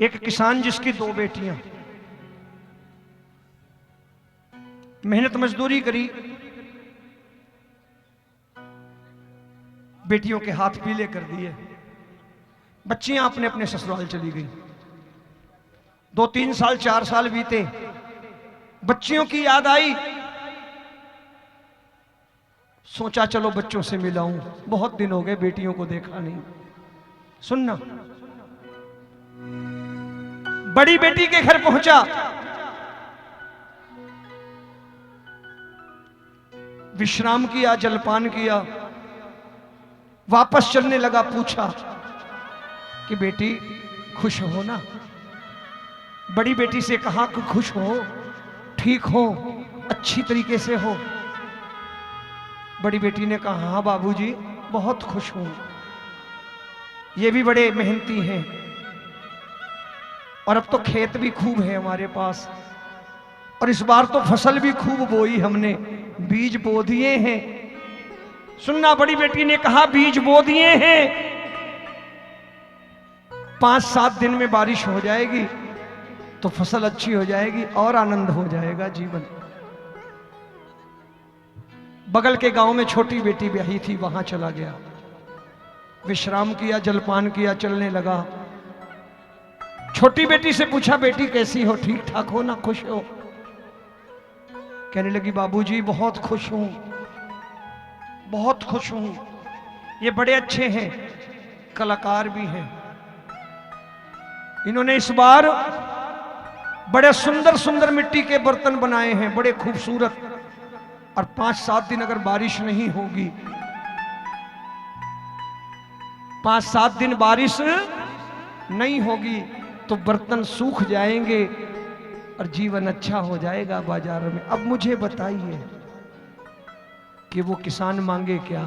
एक किसान जिसकी 2 बेटियां, मेहनत मजदूरी करी, बेटियों के हाथ पीले कर दिए, बच्चियां अपने अपने ससुराल चली गई। 2-3 साल 4 साल बीते, बच्चियों की याद आई, सोचा चलो बच्चों से मिलाऊं, बहुत दिन हो गए बेटियों को देखा नहीं। सुनना, बड़ी बेटी के घर पहुंचा, विश्राम किया, जलपान किया, वापस चलने लगा। पूछा कि बेटी खुश हो ना? बड़ी बेटी से कहा कि खुश हो, ठीक हो, अच्छी तरीके से हो। बड़ी बेटी ने कहा हाँ बाबूजी बहुत खुश हूं, ये भी बड़े मेहनती हैं और अब तो खेत भी खूब है हमारे पास, और इस बार तो फसल भी खूब बोई हमने, बीज बो दिए हैं। सुनना, बड़ी बेटी ने कहा बीज बो दिए हैं, 5-7 दिन में बारिश हो जाएगी तो फसल अच्छी हो जाएगी और आनंद हो जाएगा जीवन। बगल के गांव में छोटी बेटी ब्याही थी, वहां चला गया, विश्राम किया, जलपान किया, चलने लगा। छोटी बेटी से पूछा बेटी कैसी हो, ठीक ठाक हो ना, खुश हो? कहने लगी बाबूजी बहुत खुश हूं, बहुत खुश हूं, ये बड़े अच्छे हैं, कलाकार भी हैं, इन्होंने इस बार बड़े सुंदर सुंदर मिट्टी के बर्तन बनाए हैं, बड़े खूबसूरत, और 5-7 दिन अगर बारिश नहीं होगी, 5-7 दिन बारिश नहीं होगी तो बर्तन सूख जाएंगे और जीवन अच्छा हो जाएगा बाजार में। अब मुझे बताइए कि वो किसान मांगे क्या,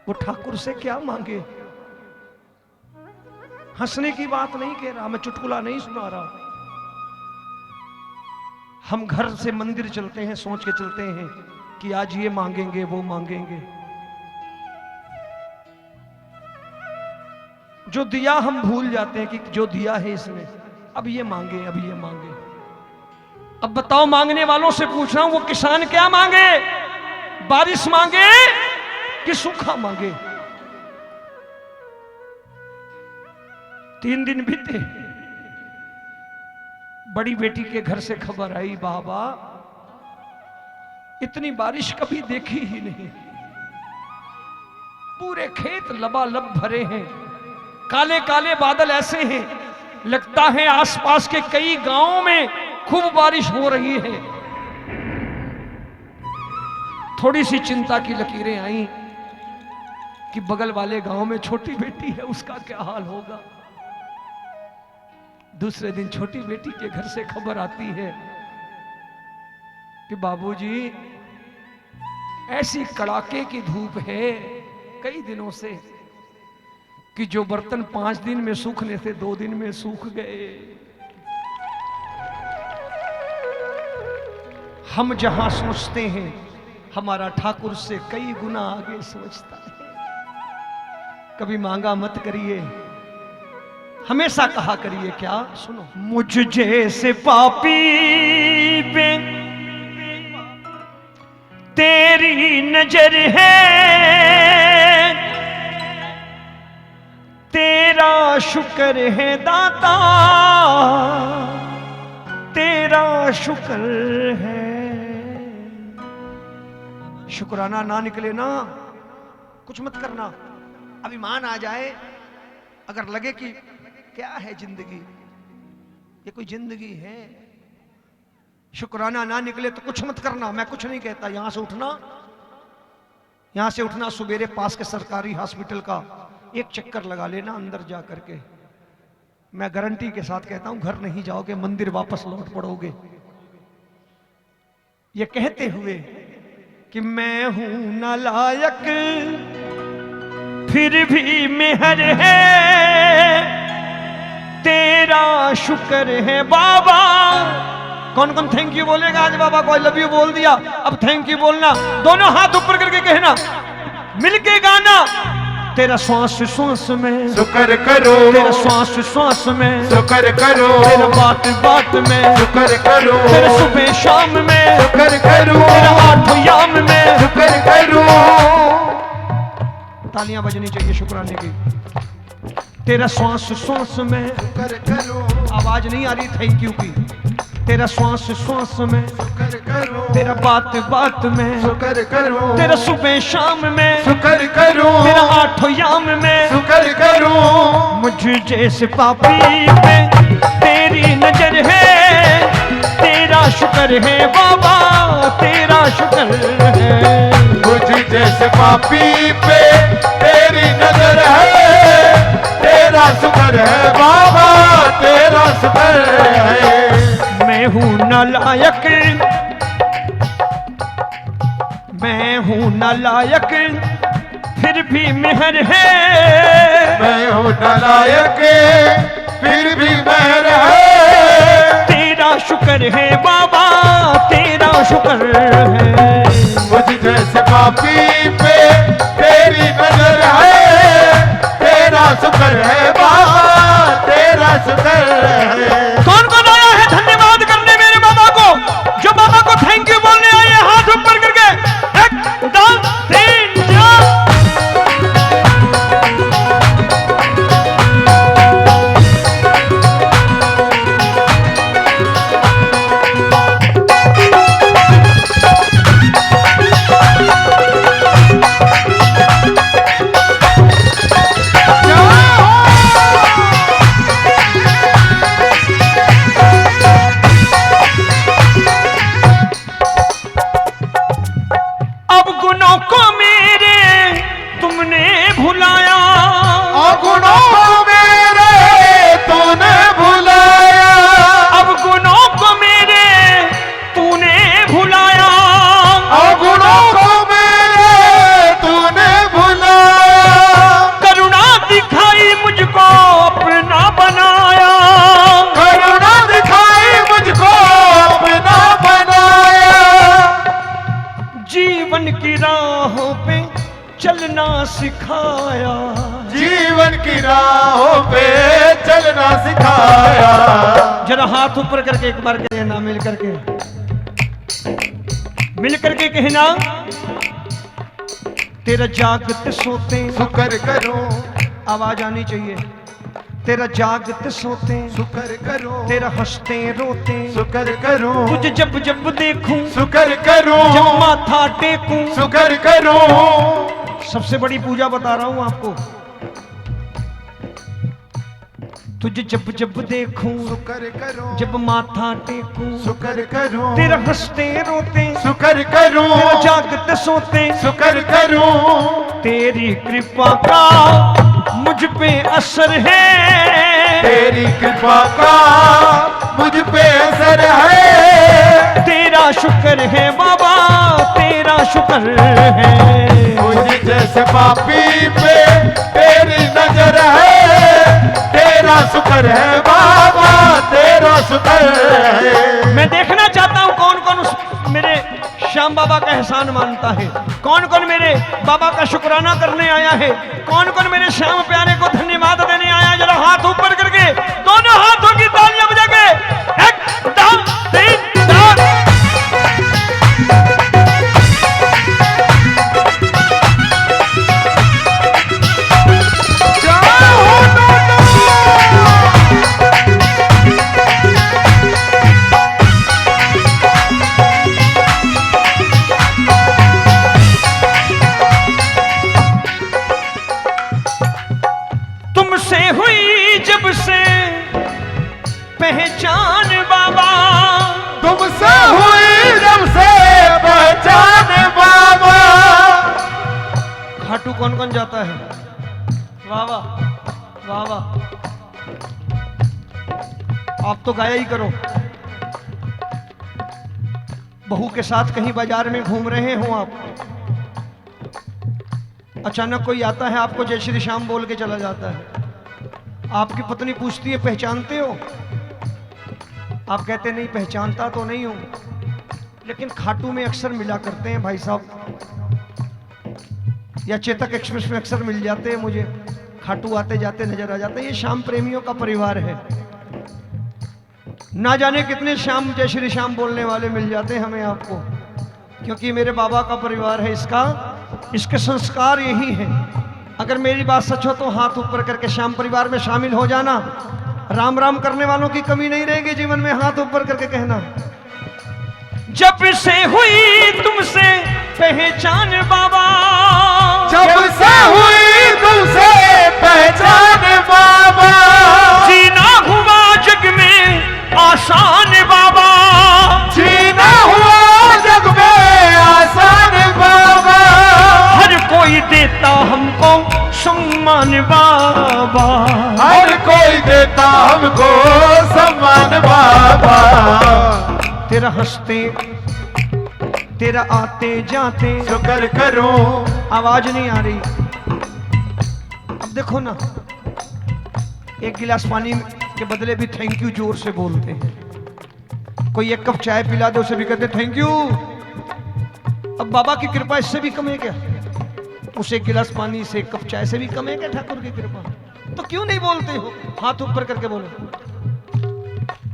वो ठाकुर से क्या मांगे? हंसने की बात नहीं कह रहा, मैं चुटकुला नहीं सुना रहा। हम घर से मंदिर चलते हैं, सोच के चलते हैं कि आज ये मांगेंगे वो मांगेंगे, जो दिया हम भूल जाते हैं कि जो दिया है इसने, अब ये मांगे, अब ये मांगे। अब बताओ, मांगने वालों से पूछ रहा हूं, वो किसान क्या मांगे? बारिश मांगे कि सूखा मांगे? 3 दिन बीते, बड़ी बेटी के घर से खबर आई, बाबा इतनी बारिश कभी देखी ही नहीं, पूरे खेत लबालब भरे हैं, काले काले बादल ऐसे हैं, लगता है आसपास के कई गांवों में खूब बारिश हो रही है। थोड़ी सी चिंता की लकीरें आई कि बगल वाले गांव में छोटी बेटी है, उसका क्या हाल होगा। दूसरे दिन छोटी बेटी के घर से खबर आती है कि बाबूजी ऐसी कड़ाके की धूप है कई दिनों से कि जो बर्तन 5 दिन में सूखने थे 2 दिन में सूख गए। हम जहां सोचते हैं हमारा ठाकुर से कई गुना आगे सोचता है। कभी मांगा मत करिए, हमेशा कहा करिए क्या, सुनो, मुझ जैसे पापी पे तेरी नजर है, तेरा शुक्र है दाता, तेरा शुक्र है। शुक्राना ना निकले ना, कुछ मत करना। अभिमान आ जाए, अगर लगे कि क्या है जिंदगी, ये कोई जिंदगी है, शुक्राना ना निकले तो कुछ मत करना। मैं कुछ नहीं कहता, यहां से उठना, यहां से उठना, सवेरे पास के सरकारी हॉस्पिटल का एक चक्कर लगा लेना अंदर जा करके। मैं गारंटी के साथ कहता हूं घर नहीं जाओगे, मंदिर वापस लौट पड़ोगे। ये कहते हुए कि मैं हूं नालायक फिर भी मेहर है, तेरा शुक्र है बाबा। कौन कौन थैंक यू बोलेगा आज? बाबा को आई लव यू बोल दिया, अब थैंक यू बोलना। दोनों हाथ ऊपर करके कहना, मिलके गाना, तेरा श्वास श्वास में शुक्र करो, तेरा श्वास श्वास में शुक्र करो, तेरा बात बात में शुक्र करो, तेरा सुबह शाम में शुक्र करो, तेरा आठों याम में शुक्र करो। तालियां बजनी चाहिए शुक्राने की। तेरा श्वास श्वास में शुक्र करो, आवाज नहीं आ रही थैंक यू की। तेरा श्वास श्वास में शुक्र करो, तेरा बात बात में शुक्र करो, तेरा सुबह शाम में शुक्र करो, तेरा आठों याम में शुक्र करो। मुझ जैसे पापी पे तेरी नजर है, तेरा शुक्र है बाबा, तेरा शुक्र है। मुझ जैसे पापी पे तेरी नजर है, तेरा शुक्र है बाबा, तेरा शुक्र है। मैं हूँ नालायक, मैं हूँ नालायक, फिर भी मेहर है। मैं हूँ नालायक, फिर भी मेहर है। तेरा शुक्र है बाबा, तेरा शुक्र है। मुझ जैसे पापी पे तेरी नजर है, तेरा शुक्र है बाबा, तेरा शुक्र है। कौन कौन आया है धन्यवाद करने मेरे बाबा को? जो बाबा को थैंक यू बोलने आए हैं हाथ ऊपर करके 1 2 3 4। गुनों को मेरे तुमने भुलाया, अवगुणों मेरे तूने भुलाया, अब गुनों को मेरे तूने भुलाया, अवगुणों को मेरे तूने भुलाया, करुणा दिखाई मुझको अपना बनाया, करुणा दिखाई मुझको अपना बनाया, जीवन की राहों पे चलना सिखाया, जीवन की राहों पे चलना सिखाया। जरा हाथ ऊपर करके एक बार कहना, मिल करके कहना। तेरा जागते सोते, शुक्र करो, आवाज आनी चाहिए। तेरा जागते सोते, शुक्र करो, तेरा हंसते रोते, शुक्र करो, तुझे जब जब देखूं, शुक्र करो, जब माथा टेकूं। शुक्र करो। सबसे बड़ी पूजा बता रहा हूं आपको। तुझे जब जब देखूं, शुक्र करो, जब माथा टेकूं, शुक्र करो, तेरा हंसते रोते, शुक्र करो, तेरा जागते सोते, शुक्र करो। तेरी कृपा का मुझ पे असर है, तेरी कृपा का मुझ पे असर है, तेरा शुक्र है बाबा, तेरा शुक्र है। मुझ जैसे पापी पे तेरी नजर है, तेरा शुक्र है बाबा, तेरा शुक्र है। मैं देखना चाहता हूं कौन कौन उस मेरे श्याम बाबा का एहसान मानता है, कौन कौन मेरे बाबा का शुक्राना करने आया है, कौन कौन मेरे श्याम प्यारे को धन्यवाद देने आया है। जरा हाथ ऊपर करके दोनों हाथों की तालियां बजा के 1 2 3 4। तुमसे हुई जब से पहचान बाबा, तुमसे हुई जब से पहचान बाबा। खाटू कौन कौन जाता है? वाह वाह वाह वाह, आप तो गाया ही करो। बहू के साथ कहीं बाजार में घूम रहे हो आप, अचानक कोई आता है आपको जय श्री श्याम बोल के चला जाता है। आपकी पत्नी पूछती है पहचानते हो? आप कहते नहीं पहचानता तो नहीं हूं, लेकिन खाटू में अक्सर मिला करते हैं भाई साहब। या चेतक एक्सप्रेस में अक्सर मिल जाते हैं मुझे, खाटू आते जाते नजर आ जाते हैं। ये श्याम प्रेमियों का परिवार है। ना जाने कितने श्याम जय श्री श्याम बोलने वाले मिल जाते हैं हमें आपको, क्योंकि मेरे बाबा का परिवार है, इसके संस्कार यही हैं। अगर मेरी बात सच हो तो हाथ ऊपर करके श्याम परिवार में शामिल हो जाना। राम राम करने वालों की कमी नहीं रहेगी जीवन में, हाथ ऊपर करके कहना। जब से हुई तुमसे पहचान बाबा, जब से हुई तुमसे पहचान बाबा, जीना हुआ जग में आसान बाबा, जीना हुआ जग में आसान बाबा, हर कोई देता हमको सम्मान बाबा, हर कोई देता हमको सम्मान बाबा। तेरा हंसते तेरा आते जाते शुक्र करूं। आवाज नहीं आ रही। अब देखो ना, एक गिलास पानी के बदले भी थैंक यू जोर से बोलते हैं। कोई एक कप चाय पिला दे उसे भी कहते थैंक यू। अब बाबा की कृपा इससे भी कम है क्या? उसे एक गिलास पानी से एक कप चाय से भी कम है क्या ठाकुर की कृपा? तो क्यों नहीं बोलते हो? हाथ ऊपर करके बोलो।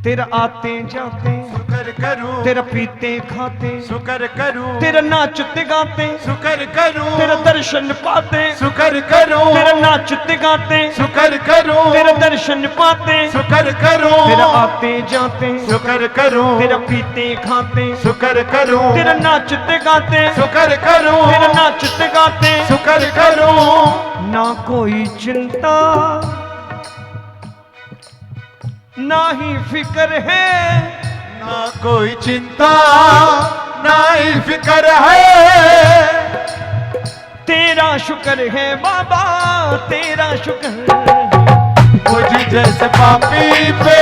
तेरा आते जाते शुक्र करूं, तेरा पीते खाते शुक्र करूं, तेरा नाचते गाते शुक्र करूं, तेरा दर्शन पाते शुक्र करूं, तेरा नाचते गाते शुक्र करूं, तेरा दर्शन पाते शुक्र करूं, तेरा आते जाते शुक्र करूं, तेरा पीते खाते शुक्र करूं, तेरा नाचते गाते शुक्र करूं, तेरा नाचते गाते शुक्र करूं। ना कोई चिंता ना ही फिक्र है, ना कोई चिंता ना ही फिक्र है, तेरा शुक्र है बाबा तेरा शुक्र। मुझ जैसे पापी पे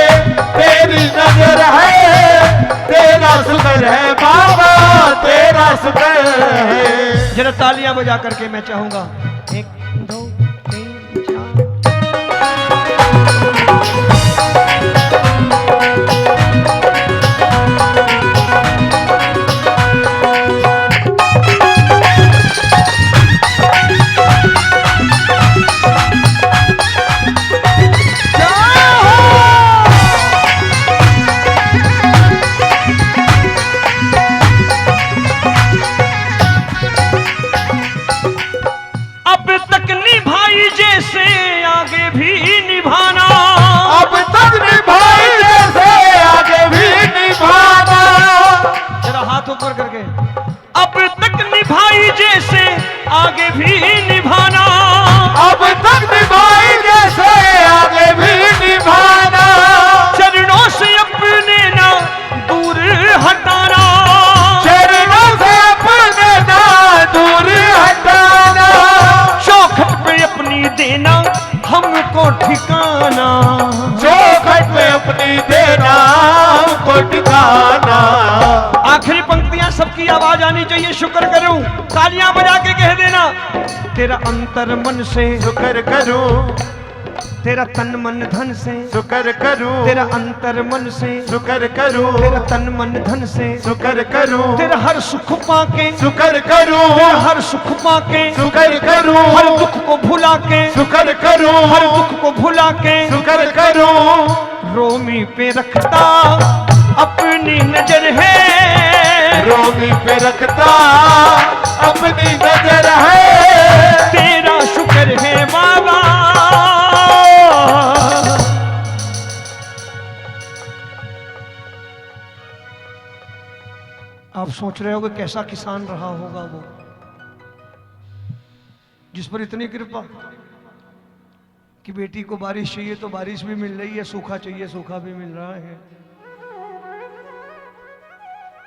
तेरी नजर है, तेरा शुक्र है बाबा तेरा शुक्र है। जरा तालियां बजा करके मैं चाहूंगा 1 2 3 4। अब तक निभाई जैसे आगे भी निभाना, अब तक निभाई जैसे आगे भी निभाना। जरा हाथ ऊपर करके। अब तक निभाई जैसे आगे भी निभाना, अब तक निभाई जैसे आगे भी निभाना। चरणों से अपने ना दूर हटाना, चरणों से अपने ना दूर हटाना। चौखट पे अपनी देना हमको ठिकाना, चौखट पे अपनी देना हमको ठिकाना। आखिरी पंक्तियां सबकी आवाज आनी चाहिए। शुक्र करूं, तालियां बजा के कह देना। तेरा अंतर मन से शुक्र करूं, तेरा तन मन धन से, शुक्र करूं, तेरा अंतर मन से, शुक्र करूं, तेरा तन मन धन से, शुक्र करूं, तेरा हर सुख पाके, शुक्र करूं, तेरा हर सुख पाके, शुक्र करूं, हर दुख को भुला के, शुक्र करूं, हर दुख को भुला के, शुक्र करूं। रोमी पे रखता अपनी नजर है, रोगी पे रखता अपनी नजर है, तेरा शुक्र है बाबा। आप सोच रहे होगे कैसा किसान रहा होगा वो, जिस पर इतनी कृपा कि बेटी को बारिश चाहिए तो बारिश भी मिल रही है, सूखा चाहिए सूखा भी मिल रहा है।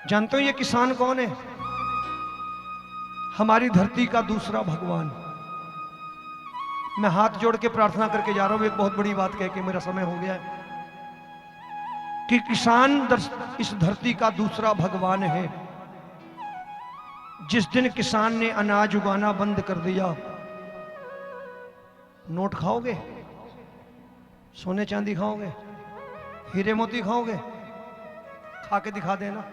जानते हो ये किसान कौन है? हमारी धरती का दूसरा भगवान। मैं हाथ जोड़ के प्रार्थना करके जा रहा हूं, एक बहुत बड़ी बात कह के मेरा समय हो गया है कि किसान इस धरती का दूसरा भगवान है। जिस दिन किसान ने अनाज उगाना बंद कर दिया, नोट खाओगे, सोने चांदी खाओगे, हीरे मोती खाओगे? खा के दिखा देना।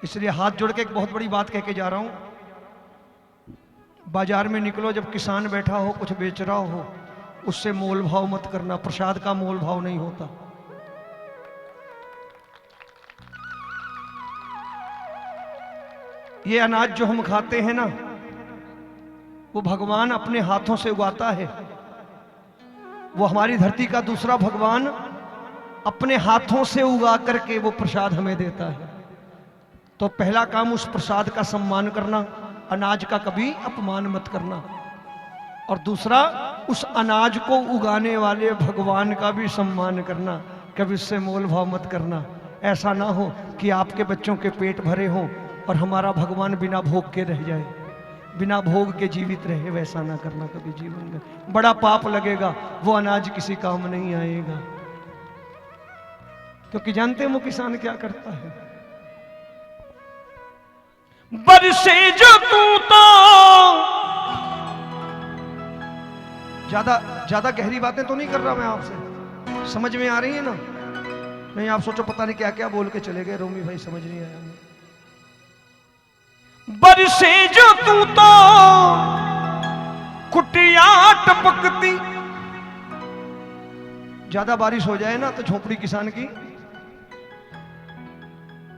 इसलिए हाथ जोड़ के एक बहुत बड़ी बात कह के जा रहा हूं बाजार में निकलो, जब किसान बैठा हो कुछ बेच रहा हो, उससे मोल भाव मत करना। प्रसाद का मोल भाव नहीं होता। ये अनाज जो हम खाते हैं ना, वो भगवान अपने हाथों से उगाता है। वो हमारी धरती का दूसरा भगवान अपने हाथों से उगा करके वो प्रसाद हमें देता है। तो पहला काम उस प्रसाद का सम्मान करना, अनाज का कभी अपमान मत करना। और दूसरा, उस अनाज को उगाने वाले भगवान का भी सम्मान करना, कभी उससे मोल भाव मत करना। ऐसा ना हो कि आपके बच्चों के पेट भरे हों और हमारा भगवान बिना भोग के रह जाए, बिना भोग के जीवित रहे। वैसा ना करना कभी जीवन में, बड़ा पाप लगेगा। वो अनाज किसी काम नहीं आएगा। क्योंकि जानते हैं वो किसान क्या करता है? बरसे जो तू तो, ज्यादा गहरी बातें तो नहीं कर रहा मैं आपसे, समझ में आ रही है ना? नहीं आप सोचो पता नहीं क्या क्या बोल के चले गए रोमी भाई, समझ नहीं आया। बरसे जो तू तो कुटिया टपकती। ज्यादा बारिश हो जाए ना तो झोपड़ी किसान की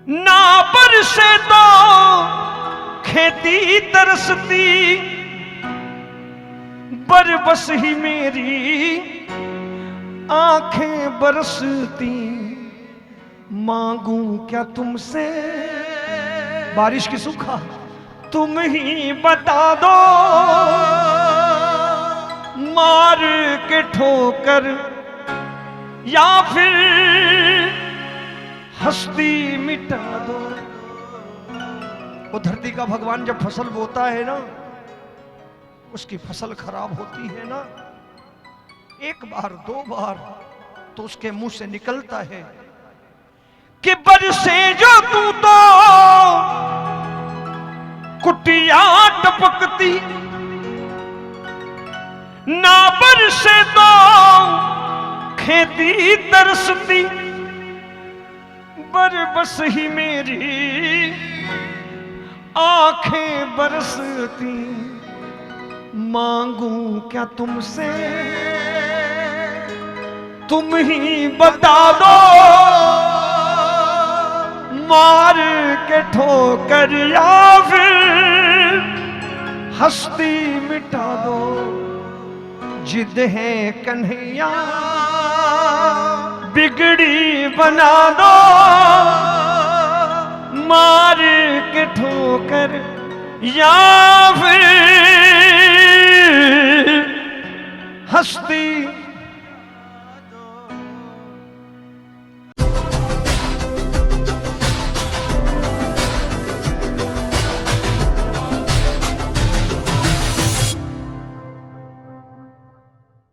ना बरसे तो खेती तरसती। बरबस ही मेरी आंखें बरसती, मांगू क्या तुमसे बारिश की सूखा, तुम ही बता दो। मार के ठोकर या फिर हस्ती मिटा दो। वो धरती का भगवान जब फसल बोता है ना, उसकी फसल खराब होती है ना, एक बार दो बार तो उसके मुंह से निकलता है कि बरसे जो तू तो कुटिया टपकती, ना बरसे तो खेती तरसती। बरबस ही मेरी आंखें बरसती, मांगू क्या तुमसे, तुम ही बता दो। मार के ठोकर या फिर हस्ती मिटा दो। जिद है कन्हैया बिगड़ी बना दो। मार के ठोकर या फिर हस्ती